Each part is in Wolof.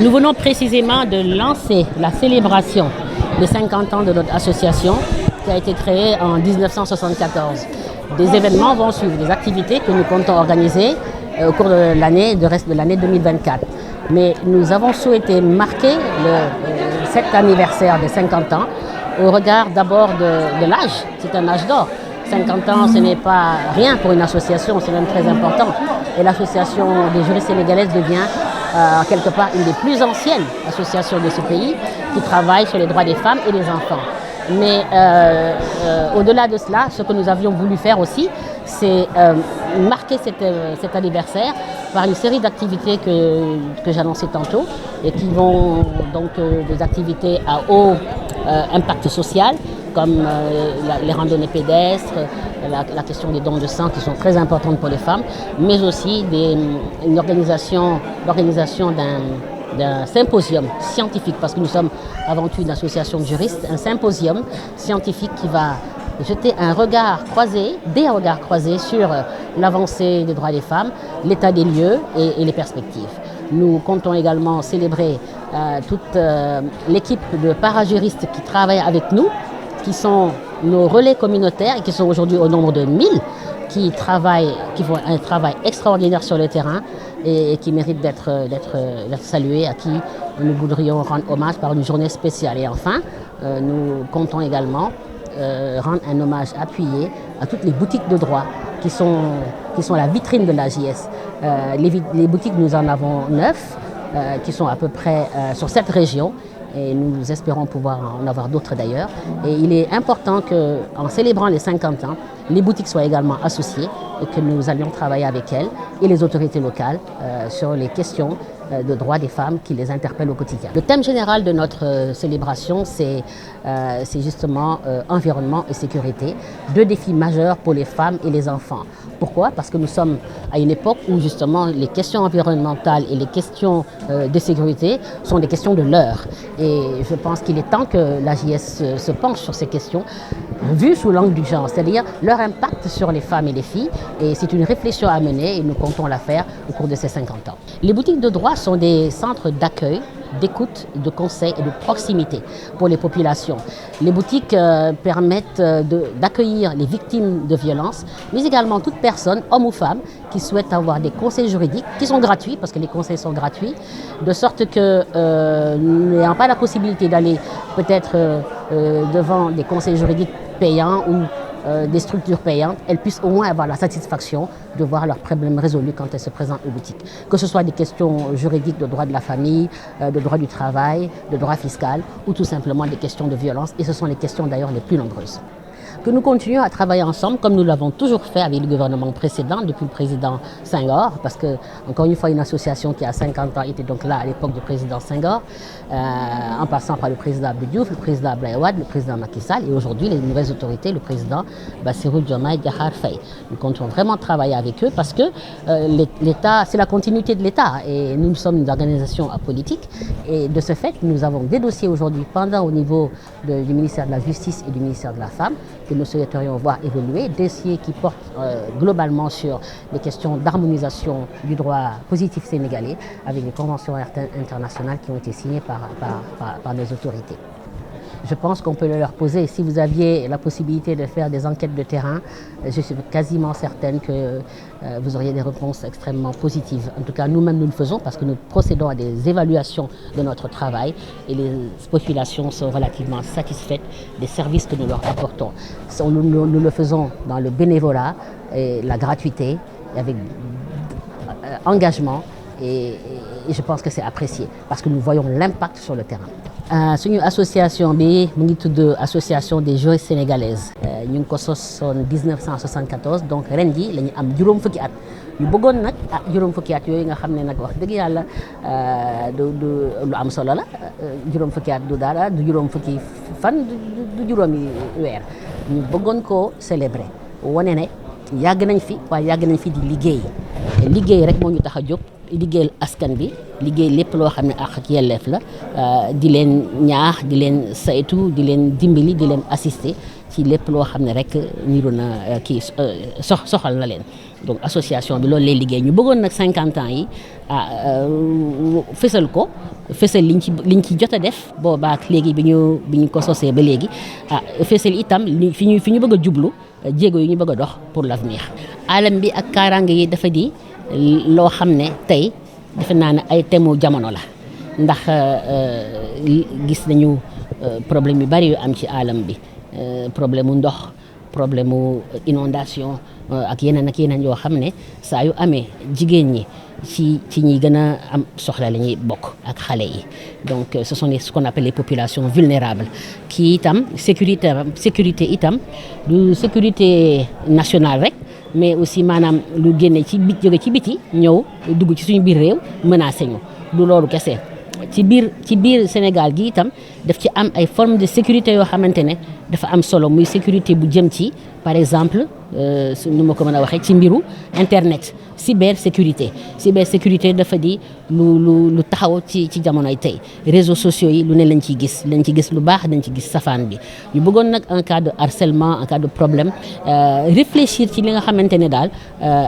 Nous venons précisément de lancer la célébration des 50 ans de notre association qui a été créée en 1974. Des événements vont suivre, des activités que nous comptons organiser au cours de l'année, de reste de l'année 2024. Mais nous avons souhaité marquer cet anniversaire des 50 ans au regard d'abord de l'âge. C'est un âge d'or. 50 ans, ce n'est pas rien pour une association, c'est même très important. Et l'association des juristes sénégalaises devient quelque part une des plus anciennes associations de ce pays qui travaille sur les droits des femmes et des enfants. Mais au-delà de cela, ce que nous avions voulu faire aussi, c'est marquer cet anniversaire par une série d'activités que j'annonçais tantôt et qui vont donc des activités à haut impact social, comme les randonnées pédestres, la question des dons de sang qui sont très importantes pour les femmes, mais aussi l'organisation d'un symposium scientifique, parce que nous sommes avant tout une association de juristes, un symposium scientifique qui va jeter des regards croisés sur l'avancée des droits des femmes, l'état des lieux et les perspectives. Nous comptons également célébrer toute l'équipe de parajuristes qui travaillent avec nous, qui sont nos relais communautaires et qui sont aujourd'hui au nombre de 1000, qui font un travail extraordinaire sur le terrain et qui méritent d'être salués, à qui nous voudrions rendre hommage par une journée spéciale. Et enfin, nous comptons également rendre un hommage appuyé à toutes les boutiques de droit qui sont la vitrine de l'AJS. Les boutiques, nous en avons 9 qui sont à peu près sur cette région. Et nous espérons pouvoir en avoir d'autres d'ailleurs. Et il est important qu'en célébrant les 50 ans, les boutiques soient également associées et que nous allions travailler avec elles et les autorités locales sur les questions de droits des femmes qui les interpellent au quotidien. Le thème général de notre célébration, c'est justement environnement et sécurité, 2 défis majeurs pour les femmes et les enfants. Pourquoi? Parce que nous sommes à une époque où justement les questions environnementales et les questions de sécurité sont des questions de l'heure. Et je pense qu'il est temps que l'AJS se penche sur ces questions, vues sous l'angle du genre, c'est-à-dire leur impact sur les femmes et les filles. Et c'est une réflexion à mener et nous comptons la faire au cours de ces 50 ans. Les boutiques de droit sont des centres d'accueil, d'écoute, de conseil et de proximité pour les populations. Les boutiques permettent d'accueillir les victimes de violences, mais également toute personne, homme ou femme, qui souhaite avoir des conseils juridiques qui sont gratuits, parce que les conseils sont gratuits, de sorte que n'ayant pas la possibilité d'aller peut-être devant des conseils juridiques payants ou des structures payantes, elles puissent au moins avoir la satisfaction de voir leurs problèmes résolus quand elles se présentent aux boutiques. Que ce soit des questions juridiques de droit de la famille, de droit du travail, de droit fiscal ou tout simplement des questions de violence. Et ce sont les questions d'ailleurs les plus nombreuses. Que nous continuions à travailler ensemble comme nous l'avons toujours fait avec le gouvernement précédent depuis le président Senghor, parce que, encore une fois, une association qui a 50 ans était donc là à l'époque du président Senghor, en passant par le président Abdou Diouf, le président Abdoulaye Wade, le président Macky Sall et aujourd'hui les nouvelles autorités, le président Bassirou Diomaye Diakhar Faye. Nous comptons vraiment travailler avec eux parce que l'État, c'est la continuité de l'État et nous sommes une organisation apolitique et de ce fait, nous avons des dossiers aujourd'hui pendant au niveau du ministère de la Justice et du ministère de la Femme que nous souhaiterions voir évoluer, dossiers qui portent globalement sur les questions d'harmonisation du droit positif sénégalais avec les conventions internationales qui ont été signées par nos autorités. Je pense qu'on peut le leur poser. Si vous aviez la possibilité de faire des enquêtes de terrain, je suis quasiment certaine que vous auriez des réponses extrêmement positives. En tout cas, nous-mêmes, nous le faisons parce que nous procédons à des évaluations de notre travail et les populations sont relativement satisfaites des services que nous leur apportons. Nous le faisons dans le bénévolat et la gratuité, avec engagement et je pense que c'est apprécié parce que nous voyons l'impact sur le terrain. Suñu association bi mu ngi tudd association des juristes sénégalaises ñu ngi ko sos en 1974 donc ren ji la ñu am juróom fukki at ñu bëggoon nag juróom fukki at yooyu nga xam ne nag wax dëgg yàlla du lu am solo la juróom fukki at du dara du juróom fukki fan du juróomi weer ñu bëggoon koo célébrer wane ne yàgg nañ fi waaye yàgg nañ fi di liggéey rek moo ñu tax a jóg liggéeyal askan bi liggéey lépp loo xam ne ak yelleef la di leen ñaax di leen saytu di leen dimbali di leen assister ci lépp loo xam ne rek niru na kii soxal na leen donc association bi loolu lay liggéey ñu bëggoon nag 50 ans yi fësal liñ ci jot a def boobaak léegi bi ñu ko sosee ba léegi fësal itam fi ñu bëgg a jublu jéego yi ñu bëgg a dox pour l'avenir. alam bi ak kaaraange yi dafa di loo xam ne tey defe naa ne ay temu jamono la ndax gis nañu problème yu bari yu am ci alam bi problème mu ndox problème mu inondation ak yeneen yoo xam ne saa yu amee jigéen ñi ci ñi gën a am soxla la ñuy bokk ak xale yi donc ce sont ce qu'on appelle les populations vulnérables kii itam sécurité itam du sécurité nationale rek mais aussi maanaam lu génne jóge ci biti ñëw dugg ci suñu biir réew menacé ñu du loolu kese ci biir Sénégal gi itam daf ci am ay formes de sécurité yoo xamante ne dafa am solo muy sécurité bu jëm ci par exemple nu ma ko mën a waxee ci mbiru internet cybersécurité dafa di lu taxaw ci jamonoy tey réseaux sociaux yi lu ne lañ ciy gis lu baax dañ ci gis safaan bi ñu bëggoon nag en cas de harcèlement en cas de problème réfléchir ci li nga xamante ne daal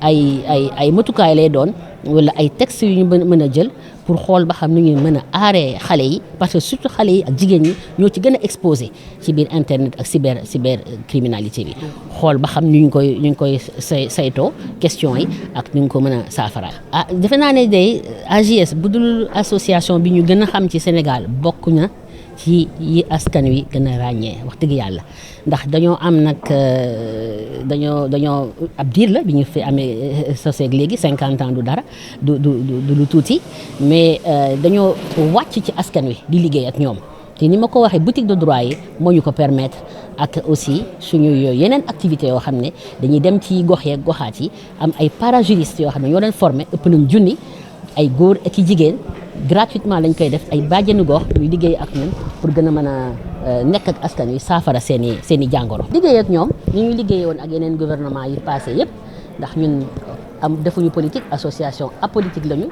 ay matukaay lay doon wala ay textes yu ñu mën a jël pour xool ba xam ni ñu mën a aaree xale yi parce que surtout xale yi ak jigéen ñi ñoo ci gën a exposé ci biir internet ak cyber criminalité bi xool ba xam ni ñu koy saytoo question yi ak ñu ko mën a saafara. defe naa ne day AJS bu dul association bi ñu gën a xam ci Sénégal bokk na ci yi askan wi gën a ràññee wax dëgg yàlla ndax dañoo am nag dañoo ab diir la bi ñu fi amee soseeg léegi 50 ans du dara du lu tuuti mais dañoo wàcc ci askan wi di liggéey ak ñoom te ni ma ko waxee boutique de droit yi moo ñu ko permettre ak aussi suñu yeneen activités yoo xam ne dañuy dem ci gox yeeg goxaat yi am ay parajuristes yoo xam ne ñoo leen formé ëpp nañ junni ay góor ak i jigéen gratuitement lañ koy def ay bàjjenu gox ñuy liggéey ak ñun pour gën a mën a nekk ak askan wi saafara seen i jàngoro. liggéey ak ñoom ñu liggéey woon ak yeneen gouvernement yi passé yëpp ndax ñun defuñu politique association apolitique lañu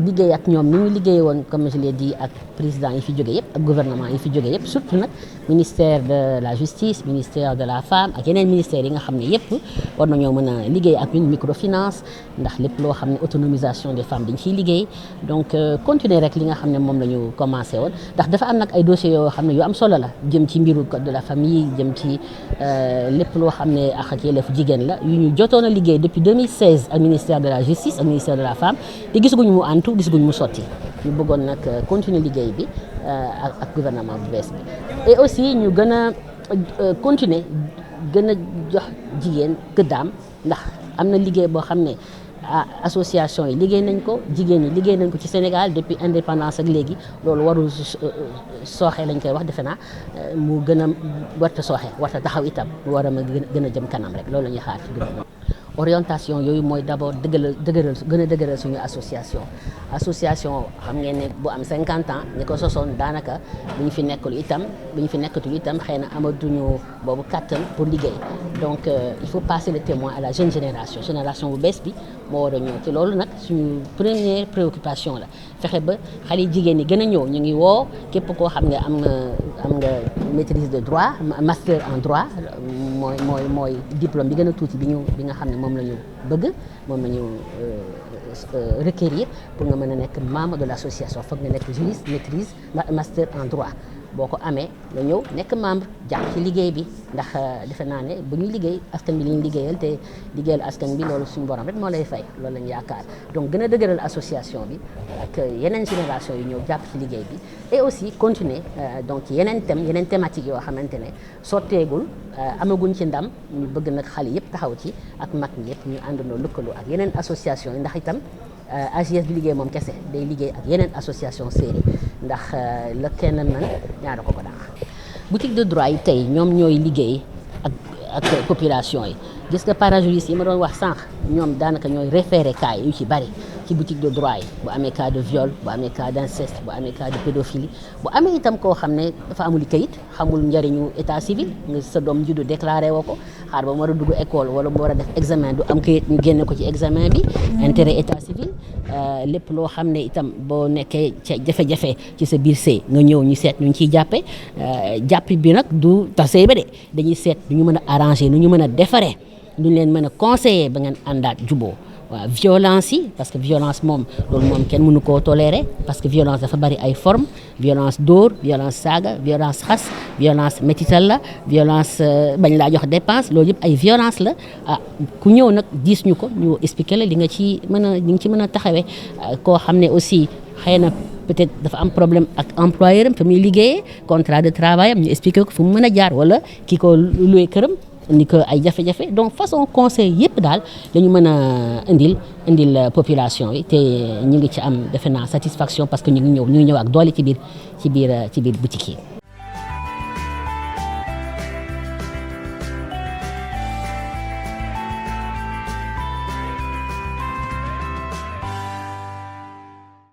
liggéey ak ñoom ni ñu liggéey woon comme je l'ai dit ak président yi fi jóge yëpp ak gouvernement yi fi jóge yëpp surtout nag ministère de la justice ministère de la femme ak yeneen ministères yi nga xam ne yëpp war nañoo mën a liggéey ak ñun microfinance ndax lépp loo xam ne autonomisation des femmes dañ ciy liggéey donc continuer rek li nga xam ne moom la ñu commencé woon ndax dafa am nag ay dossiers yoo xam ne yu am solo la jëm ci mbiru code de la famille jëm ci lépp loo xam ne ak yelleefu jigéen la yu ñu jotoon a liggéey depuis 2016 ak ministère de la justice ak ministère de la femme te gisaguñu mu antu gisaguñu mu sotti ñu bëggoon nag continuer liggéey bi ak gouvernement bu bees bi et aussi ñu gën a continuer gën a jox jigéen gëddaam ndax am na liggéey boo xam ne association yi liggéey nañ ko jigéen ñi liggéey nañ ko ci Sénégal depuis indépendance ak léegi loolu warul sooxe lañ koy wax defe naa mu gën a warta sooxe warta taxaw itam mu war a gën a jëm kanam rek loolu la ñuy xaar ci gouvernement orientation yooyu mooy d'abord gën a dëgëral suñu association xam ngeen ne bu am 50 ans ñi ko sosoon daanaka bu ñu fi nekkatul itam xëy na amatuñu boobu kàttan pour liggéey donc il faut passer le témoin à la jeune génération bu bees bi moo war a ñëw te loolu nag suñu première préoccupation la fexe ba xale yi jigéen ñi gën a ñëw ñu ngi woo képp koo xam ne am nga maîtrise de droit master en droit mooy diplôme bi gën a tuuti bi nga xam ne moom la ñu bëgg moom la ñu requérir pour nga mën a nekk membre de l'association foog nga nekk juriste maîtrise master en droit boo ko amee nga ñëw nekk membre jàpp ci liggéey bi ndax defe naa ne bu ñuy liggéey askan bi li ñu liggéeyal te liggéeyal askan bi loolu suñu borom rek moo lay fay loolu lañu yaakaar donc gën a dëgëral association bi ak yeneen génération yi ñëw jàpp ci liggéey bi et aussi continuer donc yeneen thématiques yoo xamante ne sotteegul amaguñ ci ndam ñu bëgg nag xale yëpp taxaw ci ak mag ñi yëpp ñu àndandoo lëkkaloo ak yeneen association yi ndax itam AJS du liggéey moom kese day liggéey ak yeneen association série ndax la kenn mën ñaara ko dàq boutique de droit yi tey ñoom ñooy liggéey ak population yi gis nga parajuristes yi ma doon wax sànq ñoom daanaka ñooy référé kaay yu ci bari ci boutique de droit yi bu amee cas de viol bu amee cas d'inceste bu amee cas de pédophilie bu amee itam koo xam ne dafa amul kayit xamul njëriñu état civil nga sa doom juddu déclaré woo ko xaar ba mu war a dugg école wala mu war a def examen du am kayit ñu génne ko ci examen bi intérêt état civil lépp loo xam ne itam boo nekkee ca jafe-jafe ci sa biir sëy nga ñëw ñu seet ñu ciy jàppe jàpp bi nag du tasee ba de dañuy seet nu ñu mën a arranger nu ñu mën a defaree nu ñu leen mën a conseiller ba ngeen àndaat juboo waaw violence yi parce que violence moom loolu moom kenn mënu koo tolérer parce que violence dafa bari ay formes violence dóor violence saaga violence xas violence métital la violence bañ laa jox dépense loolu yëpp ay violence la ku ñëw nag diis ñu ko ñu expliquer la li nga ci mën a li nga ci mën a taxawee koo xam ne aussi xëy na peut-être dafa am problème ak employeur am fa muy liggéeyee contrat de travail am ñu expliquer ko fu mu mën a jaar wala ki ko loué këram indi ko ay jafe-jafe donc façon conseil yëpp daal la ñu mën a indil population yi te ñu ngi ci am defe naa satisfaction parce que ñu ngi ñëw ak doole ci biir boutique yi